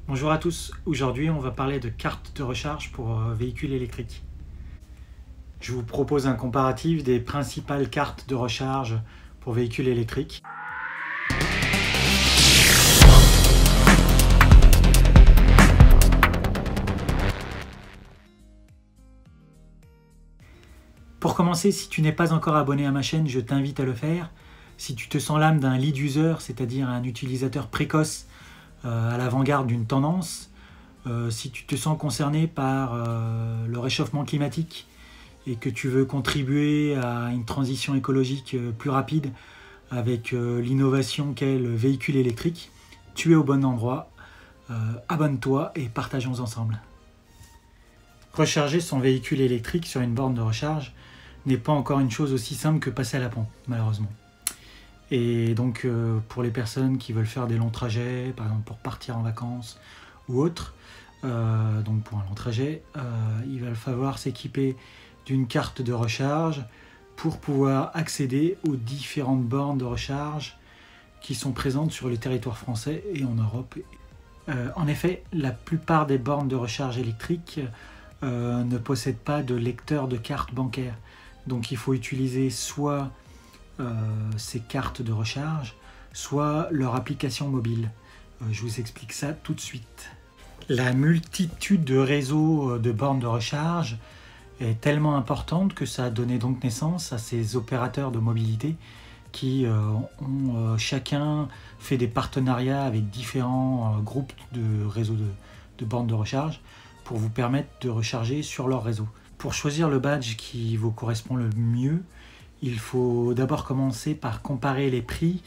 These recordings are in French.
Bonjour à tous, aujourd'hui on va parler de cartes de recharge pour véhicules électriques. Je vous propose un comparatif des principales cartes de recharge pour véhicules électriques. Pour commencer, si tu n'es pas encore abonné à ma chaîne, je t'invite à le faire. Si tu te sens l'âme d'un lead user, c'est-à-dire un utilisateur précoce à l'avant-garde d'une tendance, si tu te sens concerné par le réchauffement climatique et que tu veux contribuer à une transition écologique plus rapide avec l'innovation qu'est le véhicule électrique, tu es au bon endroit. Abonne-toi et partageons ensemble. Recharger son véhicule électrique sur une borne de recharge n'est pas encore une chose aussi simple que passer à la pompe, malheureusement. Et donc pour les personnes qui veulent faire des longs trajets, par exemple pour partir en vacances ou autre, donc pour un long trajet, il va falloir s'équiper d'une carte de recharge pour pouvoir accéder aux différentes bornes de recharge qui sont présentes sur le territoire français et en Europe. En effet, la plupart des bornes de recharge électriques ne possèdent pas de lecteur de carte bancaire. Donc il faut utiliser soit ces cartes de recharge, soit leur application mobile. Je vous explique ça tout de suite. La multitude de réseaux de bornes de recharge est tellement importante que ça a donné donc naissance à ces opérateurs de mobilité qui ont chacun fait des partenariats avec différents groupes de réseaux de bornes de recharge pour vous permettre de recharger sur leur réseau. Pour choisir le badge qui vous correspond le mieux, il faut d'abord commencer par comparer les prix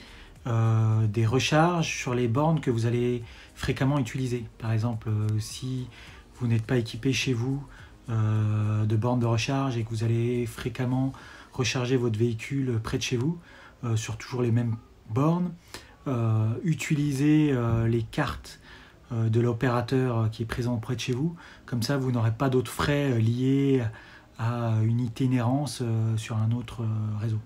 des recharges sur les bornes que vous allez fréquemment utiliser. Par exemple, si vous n'êtes pas équipé chez vous de bornes de recharge et que vous allez fréquemment recharger votre véhicule près de chez vous, sur toujours les mêmes bornes, utilisez les cartes de l'opérateur qui est présent près de chez vous. Comme ça, vous n'aurez pas d'autres frais liés à une itinérance sur un autre réseau.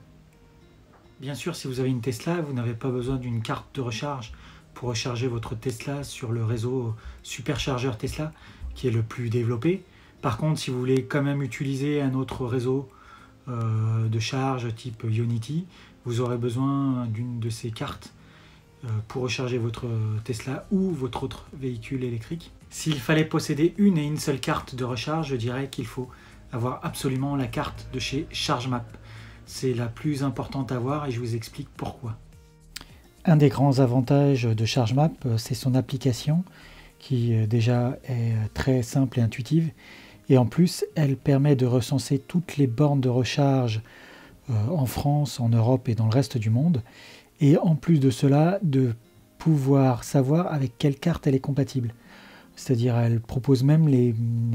Bien sûr, si vous avez une Tesla, vous n'avez pas besoin d'une carte de recharge pour recharger votre Tesla sur le réseau superchargeur Tesla qui est le plus développé. Par contre, si vous voulez quand même utiliser un autre réseau de charge type Ionity, vous aurez besoin d'une de ces cartes pour recharger votre Tesla ou votre autre véhicule électrique. S'il fallait posséder une et une seule carte de recharge, je dirais qu'il faut avoir absolument la carte de chez ChargeMap. C'est la plus importante à avoir et je vous explique pourquoi. Un des grands avantages de ChargeMap, c'est son application qui déjà est très simple et intuitive. Et en plus, elle permet de recenser toutes les bornes de recharge en France, en Europe et dans le reste du monde. Et en plus de cela, de pouvoir savoir avec quelle carte elle est compatible. C'est-à-dire, elle propose même les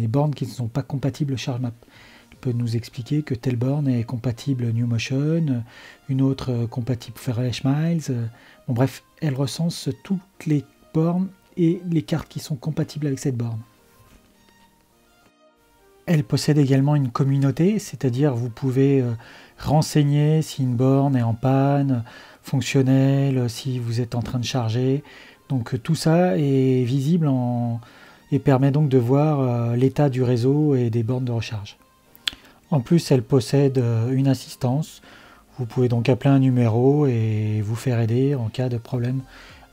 bornes qui ne sont pas compatibles ChargeMap. Elle peut nous expliquer que telle borne est compatible NewMotion, une autre compatible Fresh Miles. Bon, bref, elle recense toutes les bornes et les cartes qui sont compatibles avec cette borne. Elle possède également une communauté, c'est-à-dire vous pouvez renseigner si une borne est en panne, fonctionnelle, si vous êtes en train de charger. Donc tout ça est visible et permet donc de voir l'état du réseau et des bornes de recharge. En plus, elle possède une assistance. Vous pouvez donc appeler un numéro et vous faire aider en cas de problème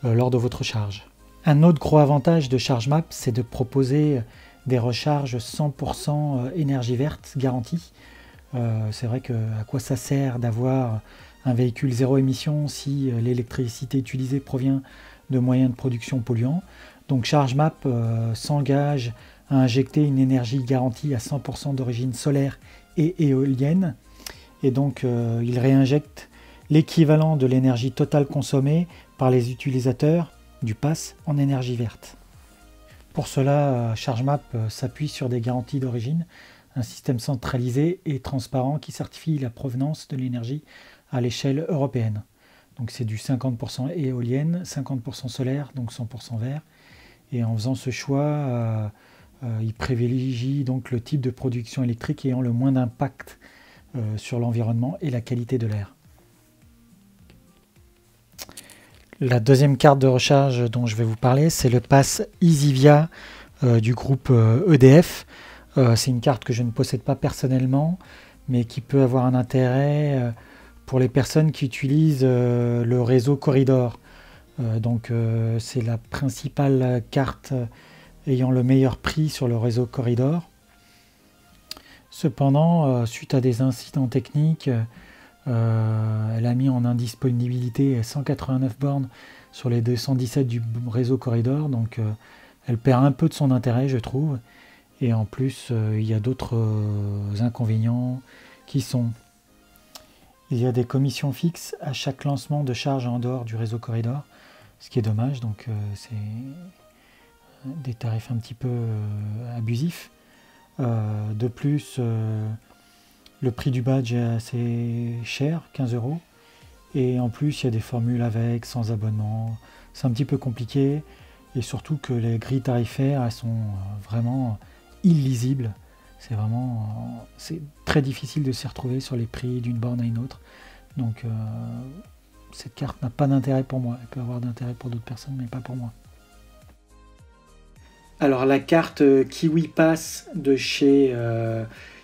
lors de votre charge. Un autre gros avantage de ChargeMap, c'est de proposer des recharges 100% énergie verte garantie. C'est vrai que à quoi ça sert d'avoir un véhicule zéro émission si l'électricité utilisée provient de moyens de production polluants. Donc ChargeMap s'engage à injecter une énergie garantie à 100% d'origine solaire et éolienne. Et donc il réinjecte l'équivalent de l'énergie totale consommée par les utilisateurs du pass en énergie verte. Pour cela, ChargeMap s'appuie sur des garanties d'origine, un système centralisé et transparent qui certifie la provenance de l'énergie à l'échelle européenne. Donc c'est du 50% éolienne, 50% solaire, donc 100% vert. Et en faisant ce choix, il privilégie donc le type de production électrique ayant le moins d'impact sur l'environnement et la qualité de l'air. La deuxième carte de recharge dont je vais vous parler, c'est le pass EasyVia du groupe EDF. C'est une carte que je ne possède pas personnellement, mais qui peut avoir un intérêt pour les personnes qui utilisent le réseau Corridor. C'est la principale carte ayant le meilleur prix sur le réseau Corridor. Cependant, suite à des incidents techniques, elle a mis en indisponibilité 189 bornes sur les 217 du réseau Corridor, donc elle perd un peu de son intérêt, je trouve. Et en plus, il y a d'autres inconvénients qui sont: il y a des commissions fixes à chaque lancement de charge en dehors du réseau Corridor, ce qui est dommage, donc c'est des tarifs un petit peu abusifs. De plus, le prix du badge est assez cher, 15 €. Et en plus, il y a des formules avec, sans abonnement. C'est un petit peu compliqué. Et surtout que les grilles tarifaires, elles sont vraiment illisibles. C'est très difficile de s'y retrouver sur les prix d'une borne à une autre. Donc, cette carte n'a pas d'intérêt pour moi. Elle peut avoir d'intérêt pour d'autres personnes, mais pas pour moi. Alors, la carte Kiwi Pass de chez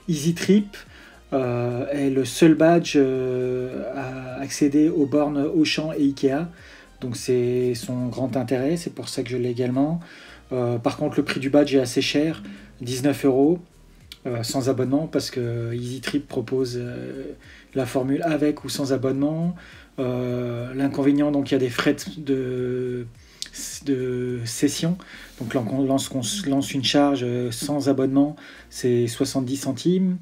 EasyTrip est le seul badge à accéder aux bornes Auchan et Ikea. Donc c'est son grand intérêt, c'est pour ça que je l'ai également. Par contre, le prix du badge est assez cher, 19 €, sans abonnement, parce que EasyTrip propose la formule avec ou sans abonnement. L'inconvénient, donc il y a des frais de session. Donc lorsqu'on lance une charge sans abonnement, c'est 70 centimes.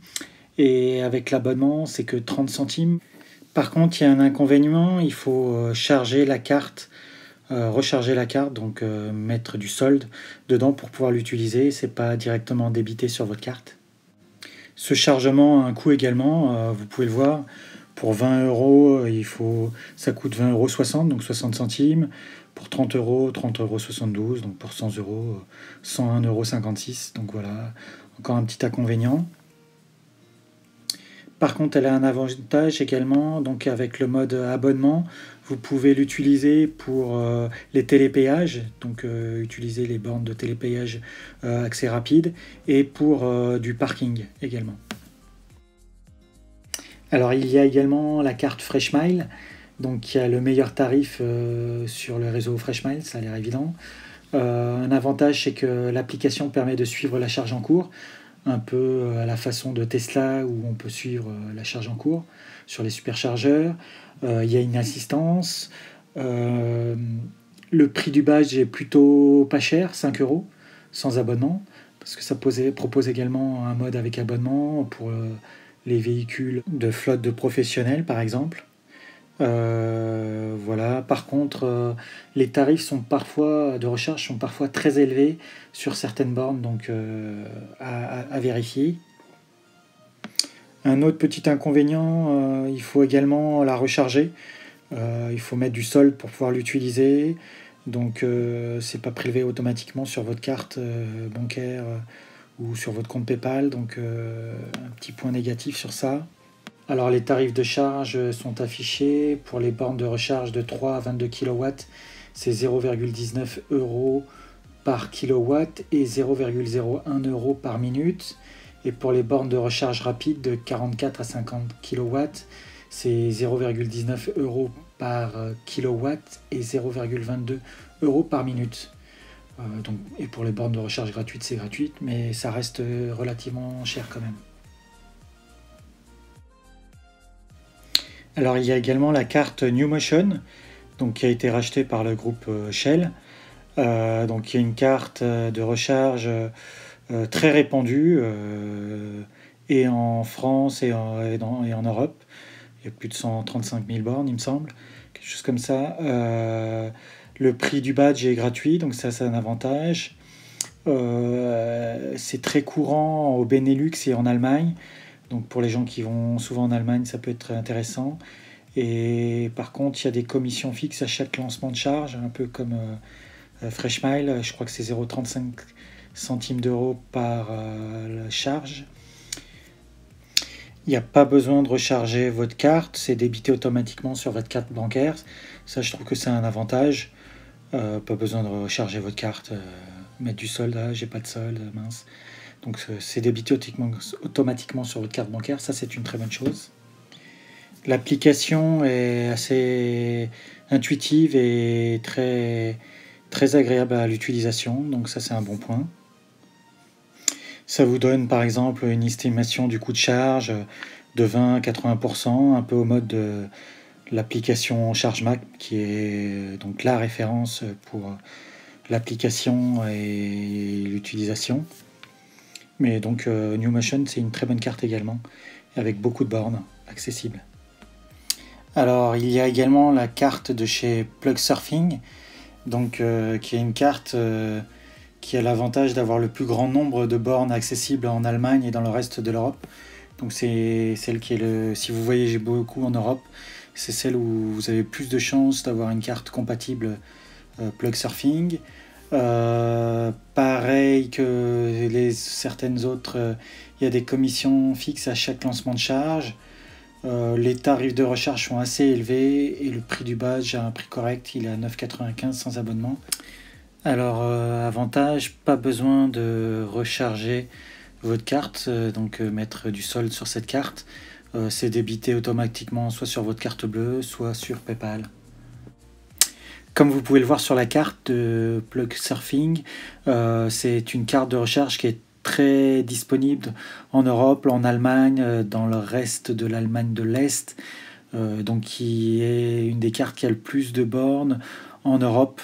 Et avec l'abonnement, c'est que 30 centimes. Par contre, il y a un inconvénient, il faut charger la carte, recharger la carte, donc mettre du solde dedans pour pouvoir l'utiliser. C'est pas directement débité sur votre carte. Ce chargement a un coût également, vous pouvez le voir. Pour 20 €, ça coûte 20,60 €, donc 60 centimes. Pour 30 €, 30,72 €. Donc pour 100 €, 101,56 €. Donc voilà, encore un petit inconvénient. Par contre, elle a un avantage également, donc avec le mode abonnement, vous pouvez l'utiliser pour les télépéages, donc utiliser les bornes de télépéage accès rapide, et pour du parking également. Alors il y a également la carte FreshMile, donc qui a le meilleur tarif sur le réseau FreshMile, ça a l'air évident. Un avantage, c'est que l'application permet de suivre la charge en cours, un peu à la façon de Tesla où on peut suivre la charge en cours sur les superchargeurs. Il y a une assistance. Le prix du badge est plutôt pas cher, 5 € sans abonnement, parce que ça propose également un mode avec abonnement pour les véhicules de flotte de professionnels par exemple. Voilà. Par contre, les tarifs de recharge sont parfois très élevés sur certaines bornes, donc à vérifier. Un autre petit inconvénient, il faut également la recharger. Il faut mettre du solde pour pouvoir l'utiliser. Donc c'est pas prélevé automatiquement sur votre carte bancaire ou sur votre compte PayPal. Donc un petit point négatif sur ça. Alors les tarifs de charge sont affichés. Pour les bornes de recharge de 3 à 22 kW, c'est 0,19 € par kilowatt et 0,01 € par minute. Et pour les bornes de recharge rapide de 44 à 50 kW, c'est 0,19 € par kilowatt et 0,22 € par minute. Et pour les bornes de recharge gratuites, c'est gratuit, mais ça reste relativement cher quand même. Alors il y a également la carte NewMotion, donc qui a été rachetée par le groupe Shell. Donc il y a une carte de recharge très répandue et en France et en Europe. Il y a plus de 135 000 bornes, il me semble, quelque chose comme ça. Le prix du badge est gratuit, donc ça c'est un avantage. C'est très courant au Benelux et en Allemagne. Donc pour les gens qui vont souvent en Allemagne, ça peut être très intéressant. Et par contre, il y a des commissions fixes à chaque lancement de charge, un peu comme FreshMile. Je crois que c'est 0,35 centimes d'euros par charge. Il n'y a pas besoin de recharger votre carte, c'est débité automatiquement sur votre carte bancaire. Ça, je trouve que c'est un avantage. Pas besoin de recharger votre carte, mettre du solde, ah, j'ai pas de solde, mince. Donc c'est débité automatiquement sur votre carte bancaire, ça c'est une très bonne chose. L'application est assez intuitive et très agréable à l'utilisation, donc ça c'est un bon point. Ça vous donne par exemple une estimation du coût de charge de 20 à 80%, un peu au mode de l'application ChargeMap, qui est donc la référence pour l'application et l'utilisation. Mais donc NewMotion, c'est une très bonne carte également, avec beaucoup de bornes accessibles. Alors il y a également la carte de chez Plugsurfing, donc qui est une carte qui a l'avantage d'avoir le plus grand nombre de bornes accessibles en Allemagne et dans le reste de l'Europe. Donc c'est celle qui est si vous voyagez beaucoup en Europe, c'est celle où vous avez plus de chances d'avoir une carte compatible Plugsurfing. Pareil que certaines autres, il y a des commissions fixes à chaque lancement de charge. Les tarifs de recharge sont assez élevés et le prix du badge a un prix correct, il est à 9,95 sans abonnement. Alors avantage, pas besoin de recharger votre carte, donc mettre du solde sur cette carte. C'est débité automatiquement soit sur votre carte bleue, soit sur PayPal. Comme vous pouvez le voir sur la carte de Plugsurfing, c'est une carte de recharge qui est très disponible en Europe, en Allemagne, dans le reste de l'Allemagne de l'Est, donc qui est une des cartes qui a le plus de bornes en Europe.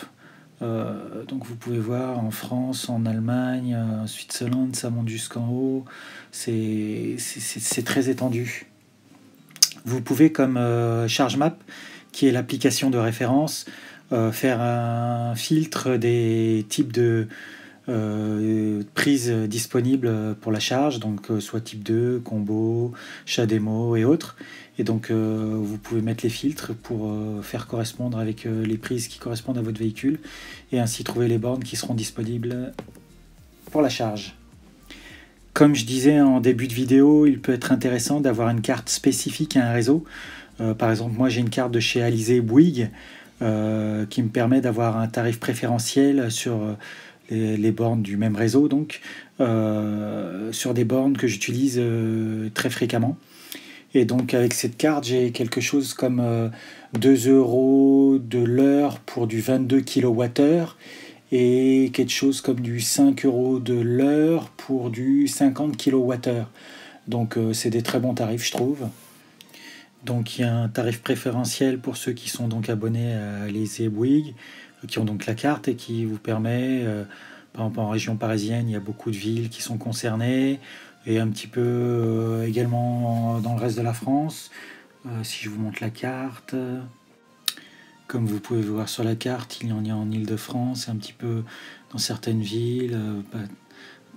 Donc vous pouvez voir en France, en Allemagne, en Switzerland, ça monte jusqu'en haut, c'est très étendu. Vous pouvez, comme ChargeMap, qui est l'application de référence, faire un filtre des types de prises disponibles pour la charge, donc soit type 2, combo, CHAdeMO et autres. Et donc vous pouvez mettre les filtres pour faire correspondre avec les prises qui correspondent à votre véhicule et ainsi trouver les bornes qui seront disponibles pour la charge. Comme je disais en début de vidéo, il peut être intéressant d'avoir une carte spécifique à un réseau. Par exemple, moi j'ai une carte de chez Alizé Bouygues qui me permet d'avoir un tarif préférentiel sur les bornes du même réseau, donc sur des bornes que j'utilise très fréquemment. Et donc avec cette carte, j'ai quelque chose comme 2 € de l'heure pour du 22 kWh et quelque chose comme du 5 € de l'heure pour du 50 kWh. Donc c'est des très bons tarifs, je trouve. Donc il y a un tarif préférentiel pour ceux qui sont donc abonnés à Alizé Bouygues, qui ont donc la carte et qui vous permet, par exemple en région parisienne, il y a beaucoup de villes qui sont concernées, et un petit peu également dans le reste de la France. Si je vous montre la carte, comme vous pouvez voir sur la carte, il y en a en Île-de-France, un petit peu dans certaines villes, un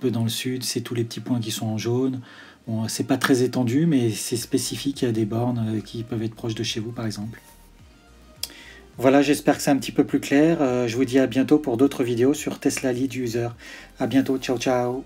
peu dans le sud, c'est tous les petits points qui sont en jaune. Bon, c'est pas très étendu, mais c'est spécifique à des bornes qui peuvent être proches de chez vous, par exemple. Voilà, j'espère que c'est un petit peu plus clair. Je vous dis à bientôt pour d'autres vidéos sur Tesla Lead User. À bientôt, ciao ciao.